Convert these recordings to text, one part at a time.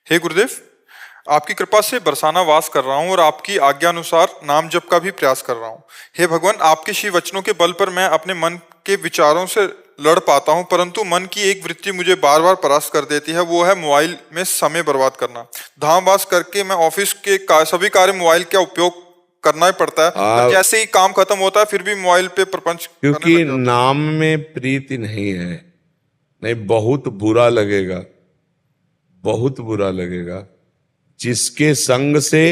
हे गुरुदेव, आपकी कृपा से बरसाना वास कर रहा हूँ और आपकी आज्ञा अनुसार नाम जप का भी प्रयास कर रहा हूँ। हे भगवान, आपके श्री वचनों के बल पर मैं अपने मन के विचारों से लड़ पाता हूँ, परंतु मन की एक वृत्ति मुझे बार बार परास्त कर देती है। वो है मोबाइल में समय बर्बाद करना। धामवास करके मैं ऑफिस के सभी कार्य मोबाइल का उपयोग करना ही पड़ता है, पर जैसे ही काम खत्म होता है फिर भी मोबाइल पे प्रपंच करने क्योंकि लग जाता हूं। नाम में प्रीति नहीं है। नहीं, बहुत बुरा लगेगा, बहुत बुरा लगेगा। जिसके संग से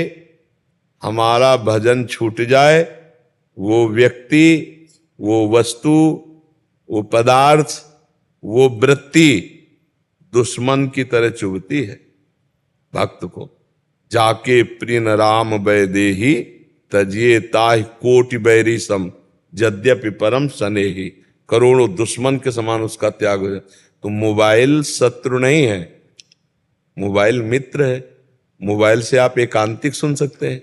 हमारा भजन छूट जाए, वो व्यक्ति, वो वस्तु, वो पदार्थ, वो वृत्ति दुश्मन की तरह चुभती है भक्त को। जाके प्रिय राम वैदेही, तजिए ताहि कोटि बैरी सम, यद्यपि परम स्नेही। करोड़ों दुश्मन के समान उसका त्याग हो जाए। तो मोबाइल शत्रु नहीं है, मोबाइल मित्र है। मोबाइल से आप एकांतिक सुन सकते हैं,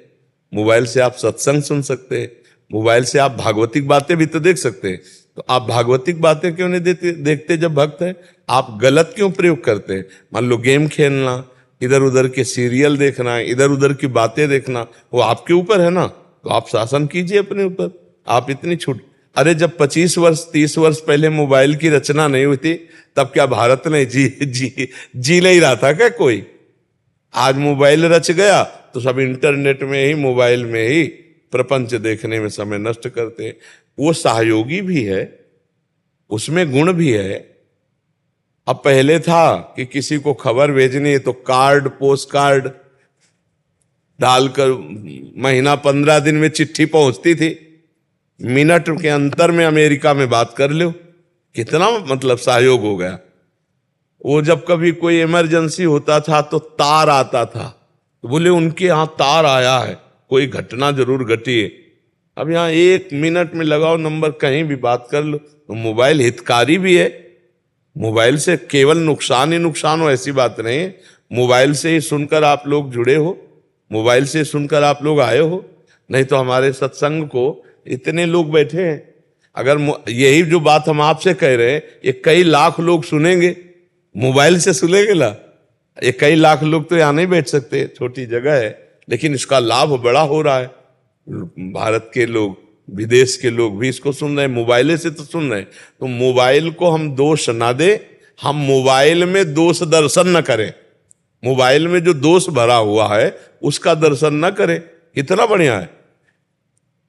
मोबाइल से आप सत्संग सुन सकते हैं, मोबाइल से आप भागवतिक बातें भी तो देख सकते हैं। तो आप भागवतिक बातें क्यों नहीं देखते जब भक्त हैं? आप गलत क्यों प्रयोग करते हैं? मान लो गेम खेलना, इधर उधर के सीरियल देखना, इधर उधर की बातें देखना, वो आपके ऊपर है ना। तो आप शासन कीजिए अपने ऊपर। आप इतनी छूट, अरे जब 25 वर्ष 30 वर्ष पहले मोबाइल की रचना नहीं हुई थी, तब क्या भारत ने जी नहीं रहा था क्या कोई? आज मोबाइल रच गया तो सब इंटरनेट में ही, मोबाइल में ही प्रपंच देखने में समय नष्ट करते हैं। वो सहयोगी भी है, उसमें गुण भी है। अब पहले था कि किसी को खबर भेजनी है तो कार्ड, पोस्ट कार्ड डालकर महीना 15 दिन में चिट्ठी पहुंचती थी, मिनट के अंतर में अमेरिका में बात कर लो। कितना मतलब सहयोग हो गया। वो जब कभी कोई इमरजेंसी होता था तो तार आता था, तो बोले उनके यहाँ तार आया है, कोई घटना जरूर घटी है। अब यहाँ 1 मिनट में लगाओ नंबर, कहीं भी बात कर लो। तो मोबाइल हितकारी भी है। मोबाइल से केवल नुकसान ही नुकसान हो ऐसी बात नहीं है। मोबाइल से ही सुनकर आप लोग जुड़े हो, मोबाइल से सुनकर आप लोग आए हो। नहीं तो हमारे सत्संग को इतने लोग बैठे हैं, अगर यही जो बात हम आपसे कह रहे हैं ये कई लाख लोग सुनेंगे, मोबाइल से सुनेंगे ना। ये कई लाख लोग तो यहाँ नहीं बैठ सकते, छोटी जगह है, लेकिन इसका लाभ बड़ा हो रहा है। भारत के लोग, विदेश के लोग भी इसको सुन रहे हैं, मोबाइल से तो सुन रहे हैं। तो मोबाइल को हम दोष ना दे, हम मोबाइल में दोष दर्शन न करें। मोबाइल में जो दोष भरा हुआ है उसका दर्शन न करें। कितना बढ़िया है।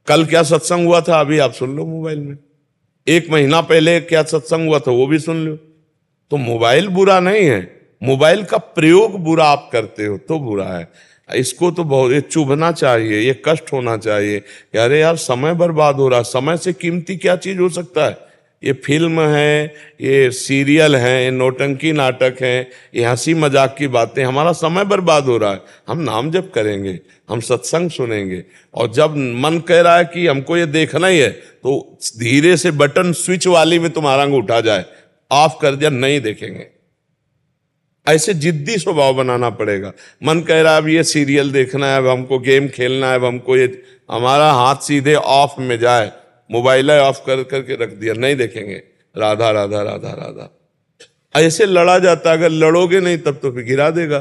कल क्या सत्संग हुआ था अभी आप सुन लो मोबाइल में। 1 महीना पहले क्या सत्संग हुआ था वो भी सुन लो। तो मोबाइल बुरा नहीं है, मोबाइल का प्रयोग बुरा आप करते हो तो बुरा है। इसको तो बहुत ये चुभना चाहिए, ये कष्ट होना चाहिए कि अरे यार समय बर्बाद हो रहा है। समय से कीमती क्या चीज हो सकता है? ये फिल्म है, ये सीरियल है, ये नौटंकी नाटक है, ये हंसी मजाक की बातें, हमारा समय बर्बाद हो रहा है। हम नाम जप करेंगे, हम सत्संग सुनेंगे, और जब मन कह रहा है कि हमको ये देखना ही है तो धीरे से बटन स्विच वाली में तुम्हारा अंगूठा जाए, ऑफ कर दिया, नहीं देखेंगे। ऐसे जिद्दी स्वभाव बनाना पड़ेगा। मन कह रहा है अब ये सीरियल देखना है, अब हमको गेम खेलना है, अब हमको ये, हमारा हाथ सीधे ऑफ में जाए, मोबाइल ऑफ कर करके रख दिया, नहीं देखेंगे। राधा राधा राधा राधा ऐसे लड़ा जाता। अगर लड़ोगे नहीं तब तो फिर गिरा देगा,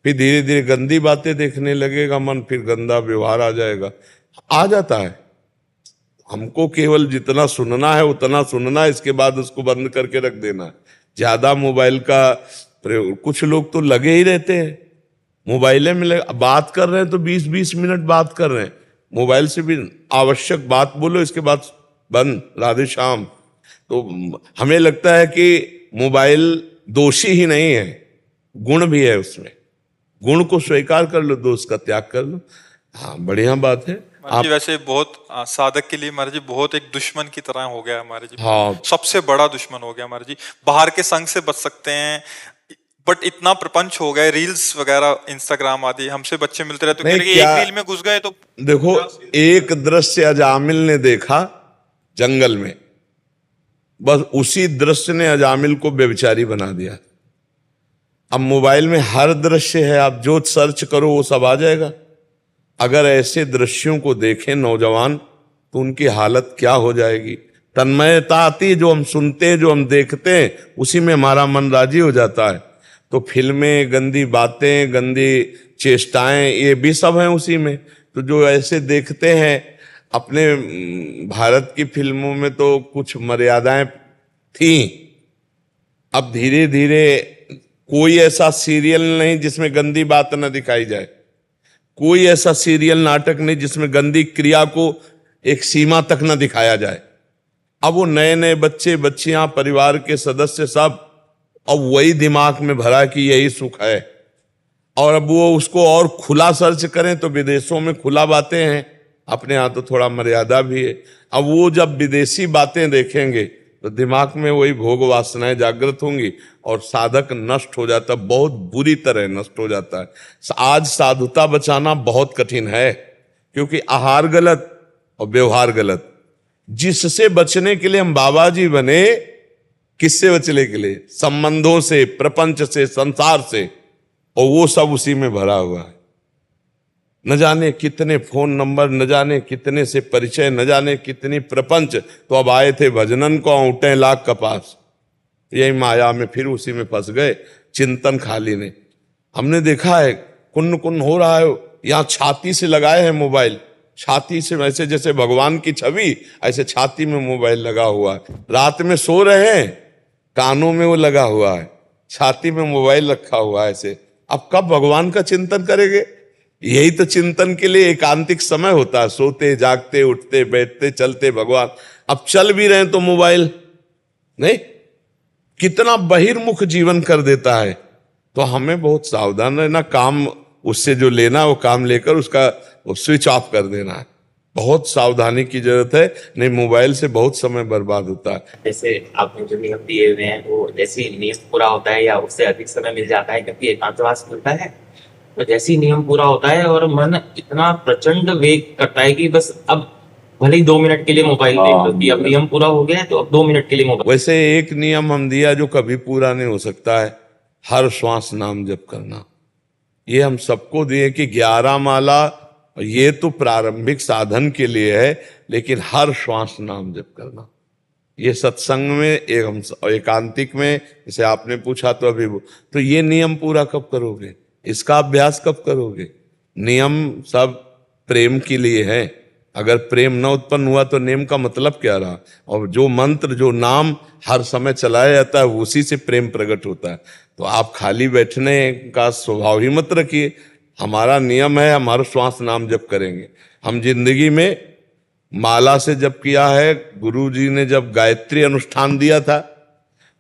फिर धीरे धीरे गंदी बातें देखने लगेगा मन, फिर गंदा व्यवहार आ जाएगा, आ जाता है। हमको केवल जितना सुनना है उतना सुनना है, इसके बाद उसको बंद करके रख देना है। ज्यादा मोबाइल का प्रयोग, कुछ लोग तो लगे ही रहते हैं मोबाइल में, बात कर रहे हैं तो 20-20 मिनट बात कर रहे हैं मोबाइल से भी। आवश्यक बात बोलो, इसके बाद बंद, राधे श्याम। तो हमें लगता है कि मोबाइल दोषी ही नहीं है, गुण भी है उसमें। गुण को स्वीकार कर लो, दोष का त्याग कर लो। हाँ, बढ़िया बात है। महाराज जी वैसे बहुत साधक के लिए महाराज जी बहुत एक दुश्मन की तरह हो गया है महाराज जी। हाँ, सबसे बड़ा दुश्मन हो गया महाराज जी। बाहर के संग से बच सकते हैं, बट इतना प्रपंच हो गए, रील्स वगैरह इंस्टाग्राम आदि, हमसे बच्चे मिलते रहते नहीं, तो क्या एक रील में घुस गए तो देखो, एक दृश्य अजामिल ने देखा जंगल में, बस उसी दृश्य ने अजामिल को व्यभिचारी बना दिया। अब मोबाइल में हर दृश्य है, आप जो सर्च करो वो सब आ जाएगा। अगर ऐसे दृश्यों को देखें नौजवान तो उनकी हालत क्या हो जाएगी। तन्मयता आती, जो हम सुनते हैं, जो हम देखते हैं, उसी में हमारा मन राजी हो जाता है। तो फिल्में, गंदी बातें, गंदी चेष्टाएं, ये भी सब हैं उसी में। तो जो ऐसे देखते हैं, अपने भारत की फिल्मों में तो कुछ मर्यादाएं थी। अब धीरे धीरे कोई ऐसा सीरियल नहीं जिसमें गंदी बात न दिखाई जाए, कोई ऐसा सीरियल नाटक नहीं जिसमें गंदी क्रिया को एक सीमा तक न दिखाया जाए। अब वो नए नए बच्चे बच्चियां, परिवार के सदस्य सब अब वही दिमाग में भरा कि यही सुख है, और अब वो उसको और खुला सर्च करें तो विदेशों में खुला बातें हैं, अपने यहाँ तो थोड़ा मर्यादा भी है। अब वो जब विदेशी बातें देखेंगे तो दिमाग में वही भोग वासनाएं जागृत होंगी और साधक नष्ट हो जाता, बहुत बुरी तरह नष्ट हो जाता है। आज साधुता बचाना बहुत कठिन है, क्योंकि आहार गलत और व्यवहार गलत। जिससे बचने के लिए हम बाबा जी बने, किससे बचने के लिए? संबंधों से, प्रपंच से, संसार से, और वो सब उसी में भरा हुआ है। न जाने कितने फोन नंबर, न जाने कितने से परिचय, न जाने कितनी प्रपंच। तो अब आए थे भजनन को औंटे लाख कपास, यही माया में फिर उसी में फंस गए। चिंतन खाली ने हमने देखा है, कुन्न कुन्न हो रहा है, यहां छाती से लगाए हैं मोबाइल, छाती से, वैसे जैसे भगवान की छवि, ऐसे छाती में मोबाइल लगा हुआ है। रात में सो रहे हैं, कानों में वो लगा हुआ है, छाती में मोबाइल रखा हुआ है ऐसे। अब कब भगवान का चिंतन करेंगे? यही तो चिंतन के लिए एकांतिक समय होता है, सोते जागते, उठते बैठते, चलते भगवान। अब चल भी रहे हैं तो मोबाइल नहीं, कितना बहिर्मुख जीवन कर देता है। तो हमें बहुत सावधान रहना, काम उससे जो लेना वो काम लेकर उसका स्विच ऑफ कर देना है। बहुत सावधानी की जरूरत है, नहीं मोबाइल से बहुत समय बर्बाद होता है। जैसे आपने जो नियम दिए हुए हैं, वो जैसे ही नियम पूरा होता है या उससे अधिक समय मिल जाता है, क्योंकि एकांतवास मिलता है, तो जैसे ही नियम पूरा होता है और मन इतना प्रचंड वेग करता है कि बस अब भले ही 2 मिनट के लिए मोबाइल देख लो, कि अब नियम पूरा हो गया है तो अब 2 मिनट के लिए मोबाइल। वैसे एक नियम हम दिया जो कभी पूरा नहीं हो सकता है, हर श्वास नाम जप करना। ये हम सबको दिए कि 11 माला, ये तो प्रारंभिक साधन के लिए है, लेकिन हर श्वास नाम जप करना। ये सत्संग में एकांतिक में, जैसे आपने पूछा तो अभी तो ये नियम पूरा कब करोगे? इसका अभ्यास कब करोगे? नियम सब प्रेम के लिए है। अगर प्रेम न उत्पन्न हुआ तो नियम का मतलब क्या रहा? और जो मंत्र, जो नाम हर समय चलाया जाता है, उसी से प्रेम प्रकट होता है। तो आप खाली बैठने का स्वभाव ही मत रखिए। हमारा नियम है, हमारा श्वास नाम जप करेंगे। हम जिंदगी में माला से जप किया है, गुरु जी ने जब गायत्री अनुष्ठान दिया था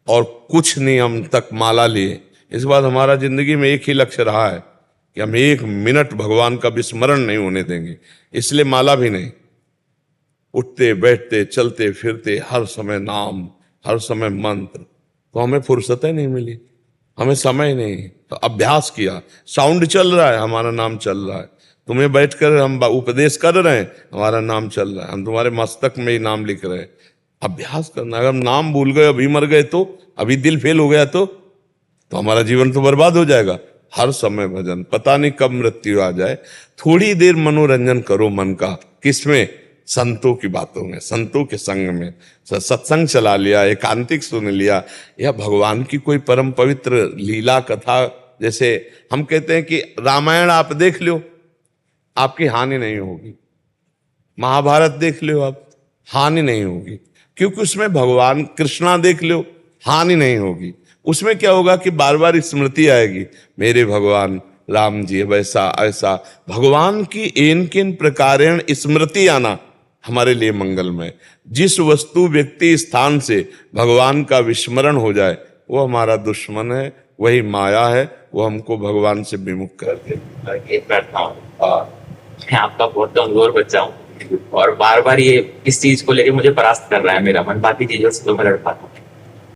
और कुछ नियम तक माला लिए, इस बार हमारा जिंदगी में एक ही लक्ष्य रहा है कि हम 1 मिनट भगवान का विस्मरण नहीं होने देंगे। इसलिए माला भी नहीं, उठते बैठते चलते फिरते हर समय नाम, हर समय मंत्र। तो हमें फुर्सत नहीं मिली, हमें समय नहीं, तो अभ्यास किया। साउंड चल रहा है, हमारा नाम चल रहा है। तुम्हें बैठकर हम उपदेश कर रहे हैं, हमारा नाम चल रहा है। हम तुम्हारे मस्तक में ही नाम लिख रहे हैं। अभ्यास करना। अगर हम नाम भूल गए, अभी मर गए तो, अभी दिल फेल हो गया तो हमारा जीवन तो बर्बाद हो जाएगा। हर समय भजन, पता नहीं कब मृत्यु आ जाए। थोड़ी देर मनोरंजन करो मन का, किसमें? संतों की बातों में, संतों के संग में। सत्संग चला लिया, एकांतिक सुन लिया, या भगवान की कोई परम पवित्र लीला कथा। जैसे हम कहते हैं कि रामायण आप देख लो, आपकी हानि नहीं होगी। महाभारत देख लो आप, हानि नहीं होगी, क्योंकि उसमें भगवान कृष्णा देख लो, हानि नहीं होगी। उसमें क्या होगा कि बार बार स्मृति आएगी, मेरे भगवान राम जी वैसा ऐसा। भगवान की इन किन प्रकारेण स्मृति आना हमारे लिए मंगलमय। जिस वस्तु व्यक्ति स्थान से भगवान का विस्मरण हो जाए, वो हमारा दुश्मन है, वही माया है, वो हमको भगवान से विमुख कर दे। मैं आपका बहुत कमजोर बच्चा हूँ और बार बार ये इस चीज को लेके मुझे परास्त कर रहा है मेरा मन, बाकी चीजों से तो मैं लड़ पाता हूँ।